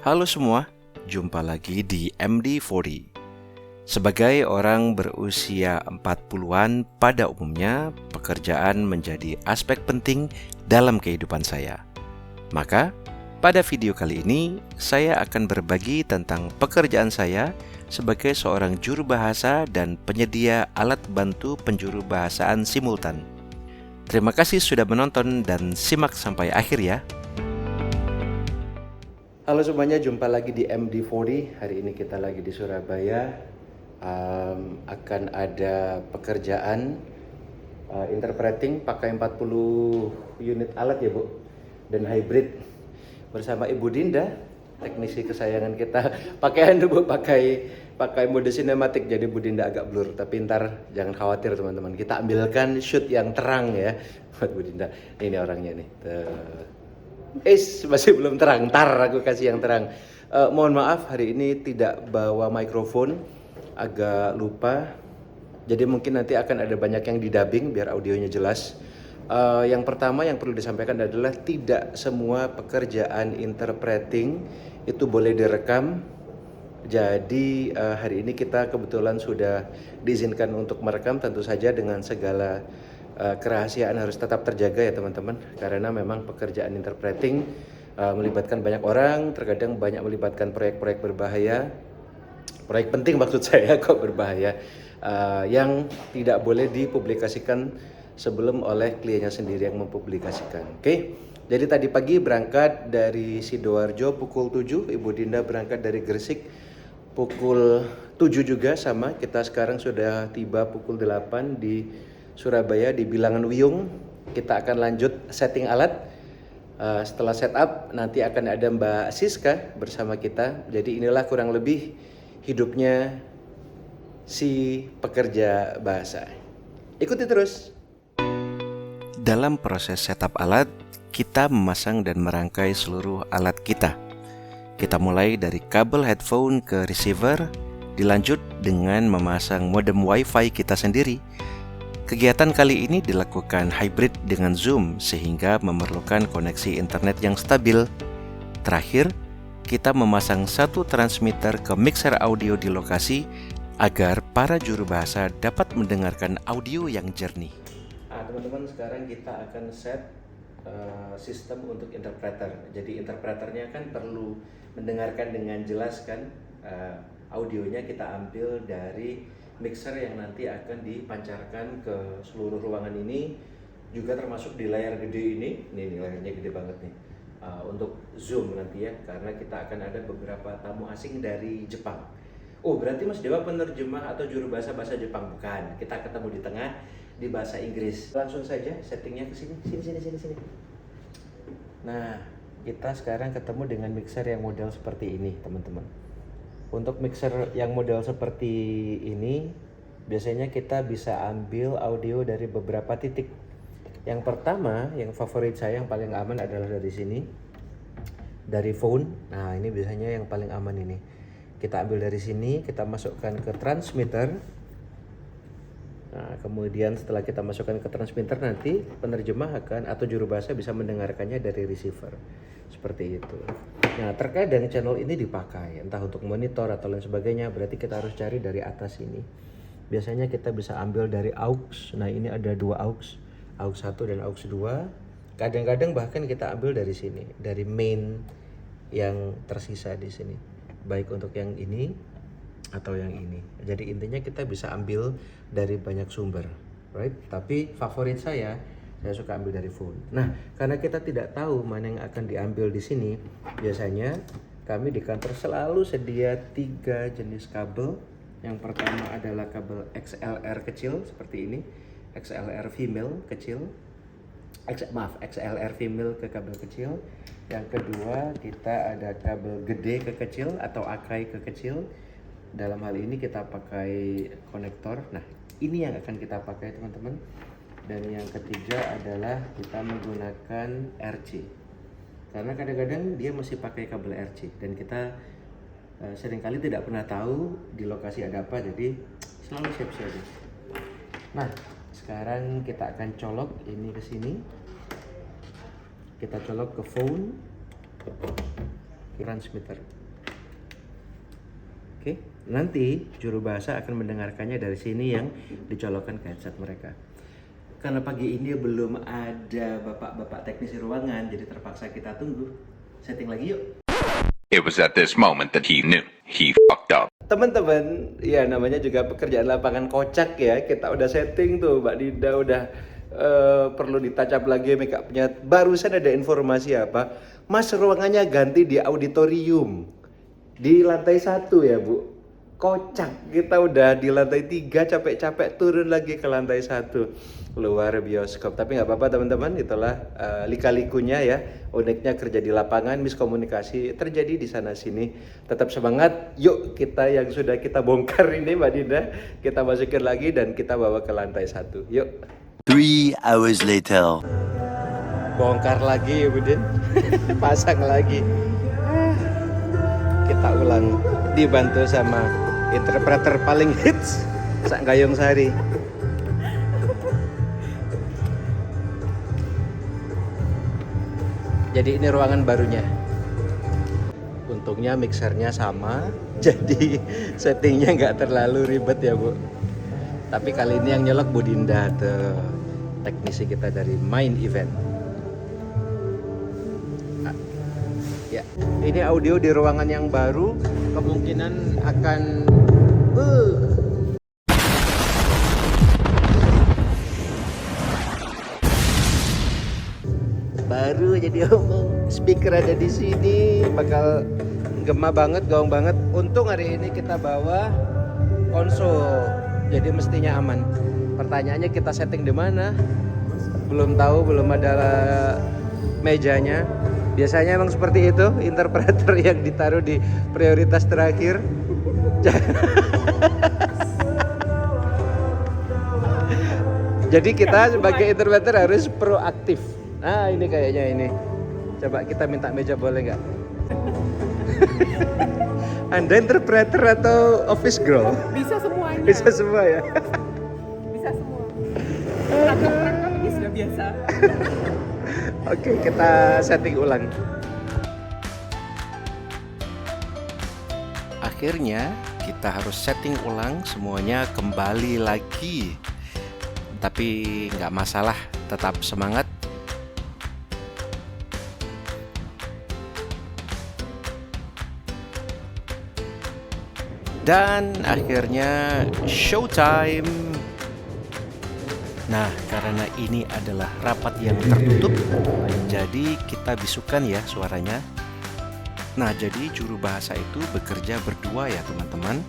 Halo semua, jumpa lagi di MD40. Sebagai orang berusia 40-an, pada umumnya pekerjaan menjadi aspek penting dalam kehidupan saya. Maka, pada video kali ini, saya akan berbagi tentang pekerjaan saya sebagai seorang juru bahasa dan penyedia alat bantu penjuru bahasaan simultan. Terima kasih sudah menonton dan simak sampai akhir ya. Halo semuanya, jumpa lagi di MD40. Hari ini kita lagi di Surabaya. Akan ada pekerjaan interpreting pakai 40 unit alat ya Bu, dan hybrid bersama Ibu Dinda, teknisi kesayangan kita. Pakaian Bu, pakai mode sinematik, jadi Bu Dinda agak blur, tapi ntar jangan khawatir teman-teman, kita ambilkan shoot yang terang ya buat Bu Dinda. Ini orangnya nih. Masih belum terang, ntar aku kasih yang terang. Mohon maaf hari ini tidak bawa mikrofon, agak lupa. Jadi mungkin nanti akan ada banyak yang didubbing biar audionya jelas. Yang pertama yang perlu disampaikan adalah tidak semua pekerjaan interpreting itu boleh direkam. Jadi hari ini kita kebetulan sudah diizinkan untuk merekam, tentu saja dengan segala kerahasiaan harus tetap terjaga ya teman-teman, karena memang pekerjaan interpreting melibatkan banyak orang, terkadang banyak melibatkan proyek-proyek berbahaya, proyek penting maksud saya kok berbahaya, yang tidak boleh dipublikasikan sebelum oleh kliennya sendiri yang mempublikasikan. Oke. Jadi tadi pagi berangkat dari Sidoarjo pukul 7, Ibu Dinda berangkat dari Gresik pukul 7 juga sama. Kita sekarang sudah tiba pukul 8 di Surabaya di Bilangan Wiyung. Kita akan lanjut setting alat. Setelah setup nanti akan ada Mbak Siska bersama kita. Jadi inilah kurang lebih hidupnya si pekerja bahasa. Ikuti terus. Dalam proses setup alat, kita memasang dan merangkai seluruh alat kita. Kita mulai dari kabel headphone ke receiver, dilanjut dengan memasang modem WiFi kita sendiri. Kegiatan kali ini dilakukan hybrid dengan Zoom sehingga memerlukan koneksi internet yang stabil. Terakhir, kita memasang satu transmitter ke mixer audio di lokasi agar para juru bahasa dapat mendengarkan audio yang jernih. Teman-teman, sekarang kita akan set sistem untuk interpreter. Jadi interpreternya kan perlu mendengarkan dengan jelas kan, audionya kita ambil dari mixer yang nanti akan dipancarkan ke seluruh ruangan ini, juga termasuk di layar gede ini layarnya gede banget nih, untuk Zoom nanti ya, karena kita akan ada beberapa tamu asing dari Jepang. Oh, berarti Mas Dewa penerjemah atau juru bahasa Jepang? Bukan, kita ketemu di tengah di bahasa Inggris. Langsung saja settingnya ke sini. Nah, kita sekarang ketemu dengan mixer yang model seperti ini teman-teman. Untuk mixer yang model seperti ini, biasanya kita bisa ambil audio dari beberapa titik. Yang pertama, yang favorit saya, yang paling aman adalah dari sini, dari phone. Nah, ini biasanya yang paling aman ini. Kita ambil dari sini, kita masukkan ke transmitter. Nah, kemudian setelah kita masukkan ke transmitter, nanti penerjemah akan atau juru bahasa bisa mendengarkannya dari receiver. Seperti itu. Nah, terkadang channel ini dipakai entah untuk monitor atau lain sebagainya, berarti kita harus cari dari atas ini. Biasanya kita bisa ambil dari aux. Nah, ini ada dua aux 1 dan aux 2. Kadang-kadang bahkan kita ambil dari sini, dari main yang tersisa di sini, baik untuk yang ini atau yang ini. Jadi intinya kita bisa ambil dari banyak sumber, right? Tapi favorit saya suka ambil dari phone. Nah, karena kita tidak tahu mana yang akan diambil di sini, biasanya kami di kantor selalu sedia 3 jenis kabel. Yang pertama adalah kabel XLR kecil seperti ini, XLR female kecil, XLR female ke kabel kecil. Yang kedua, kita ada kabel gede ke kecil atau Akai ke kecil. Dalam hal ini kita pakai konektor. Nah, ini yang akan kita pakai teman-teman. Dan yang ketiga adalah kita menggunakan RC, karena kadang-kadang dia masih pakai kabel RC dan kita seringkali tidak pernah tahu di lokasi ada apa, jadi selalu siap-siap. Nah, sekarang kita akan colok ini ke sini, kita colok ke phone. transmitter. Oke, nanti juru bahasa akan mendengarkannya dari sini yang dicolokkan ke headset mereka. Karena pagi ini belum ada bapak-bapak teknisi ruangan, jadi terpaksa kita tunggu. Setting lagi yuk. It was at this moment that he knew he fucked up. Teman-teman, ya namanya juga pekerjaan lapangan kocak ya. Kita udah setting tuh, Mbak Dinda udah perlu ditouch up lagi make upnya. Barusan ada informasi apa? Mas, ruangannya ganti di auditorium. Di lantai 1 ya Bu. Kocak, kita udah di lantai 3 capek-capek turun lagi ke lantai 1. Luar bioskop. Tapi nggak apa-apa teman-teman, itulah lika-likunya ya. Uniknya kerja di lapangan, miskomunikasi terjadi di sana sini. Tetap semangat. Yuk, kita yang sudah kita bongkar ini Mbak Dinda, kita masukin lagi dan kita bawa ke lantai 1. Yuk. 3 hours later. Bongkar lagi ya Budin. Pasang lagi. Kita ulang, dibantu sama interpreter paling hits Sak Gayung Sari. Jadi ini ruangan barunya. Untungnya mixernya sama, jadi settingnya nggak terlalu ribet ya Bu. Tapi kali ini yang nyelok Bu Dinda, teknisi kita dari Main Event. Ya, ini audio di ruangan yang baru, kemungkinan akan baru jadi omong. Speaker ada di sini, bakal gema banget, gaung banget. Untung hari ini kita bawa konsol, jadi mestinya aman. Pertanyaannya kita setting di mana? Belum tahu, belum ada mejanya. Biasanya emang seperti itu, interpreter yang ditaruh di prioritas terakhir. Jadi kita sebagai interpreter harus proaktif. Nah ini kayaknya ini. Coba kita minta meja boleh nggak? Anda interpreter atau office girl? Bisa semuanya. Bisa semua ya? Bisa semua. Rangkap-rangkap ini sudah biasa. Oke, kita setting ulang. Akhirnya kita harus setting ulang semuanya kembali lagi. Tapi nggak masalah, tetap semangat. Dan akhirnya showtime. Nah, karena ini adalah rapat yang tertutup, jadi kita bisukan ya suaranya. Nah, jadi juru bahasa itu bekerja berdua ya teman-teman.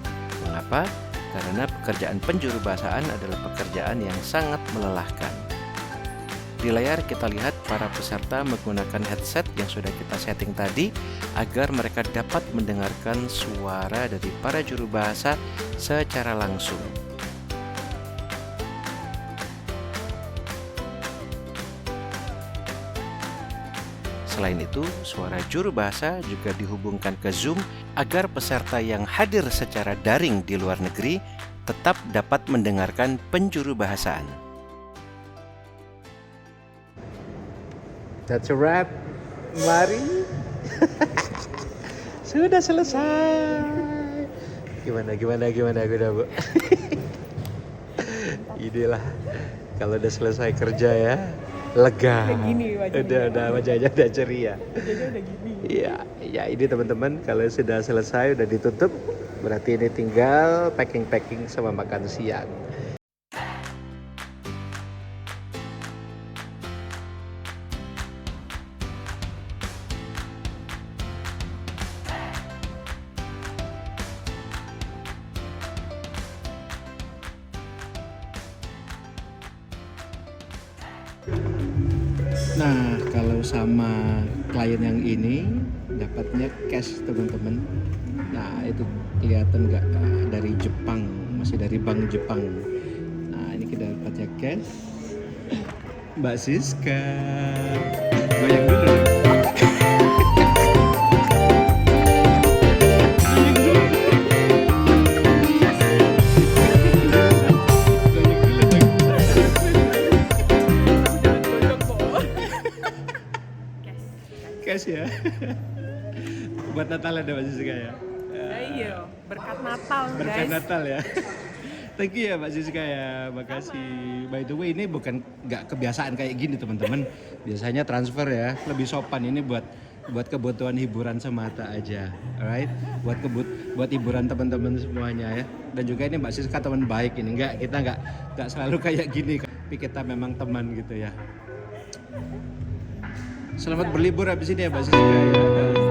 Mengapa? Karena pekerjaan penjuru bahasaan adalah pekerjaan yang sangat melelahkan. Di layar kita lihat para peserta menggunakan headset yang sudah kita setting tadi agar mereka dapat mendengarkan suara dari para juru bahasa secara langsung. Selain itu, suara juru bahasa juga dihubungkan ke Zoom agar peserta yang hadir secara daring di luar negeri tetap dapat mendengarkan penjuru bahasaan. That's a wrap. Mari. Sudah selesai. Gimana Bu? Inilah kalau udah selesai kerja ya. Lega. Udah gini wajahnya. Udah wajahnya udah ceria. Wajahnya udah gini. Ya ini teman-teman, kalau sudah selesai udah ditutup, berarti ini tinggal packing sama makan siang. Nah, kalau sama klien yang ini dapatnya cash teman-teman. Nah, itu kelihatan nggak dari Jepang, masih dari bank Jepang. Nah, ini kita dapatnya cash. Mbak Siska, goyang dulu. Cash ya. buat Natal ada Mbak Siska ya. Iya, berkat Natal Berkat guys. Natal ya. Thank you ya Mbak Siska ya, makasih. By the way ini bukan nggak kebiasaan kayak gini teman-teman. Biasanya transfer ya, lebih sopan ini buat kebutuhan hiburan semata aja, alright? Buat hiburan teman-teman semuanya ya. Dan juga ini Mbak Siska teman baik ini, kita nggak selalu kayak gini, tapi kita memang teman gitu ya. Selamat berlibur habis ini ya Mbak Siska ya.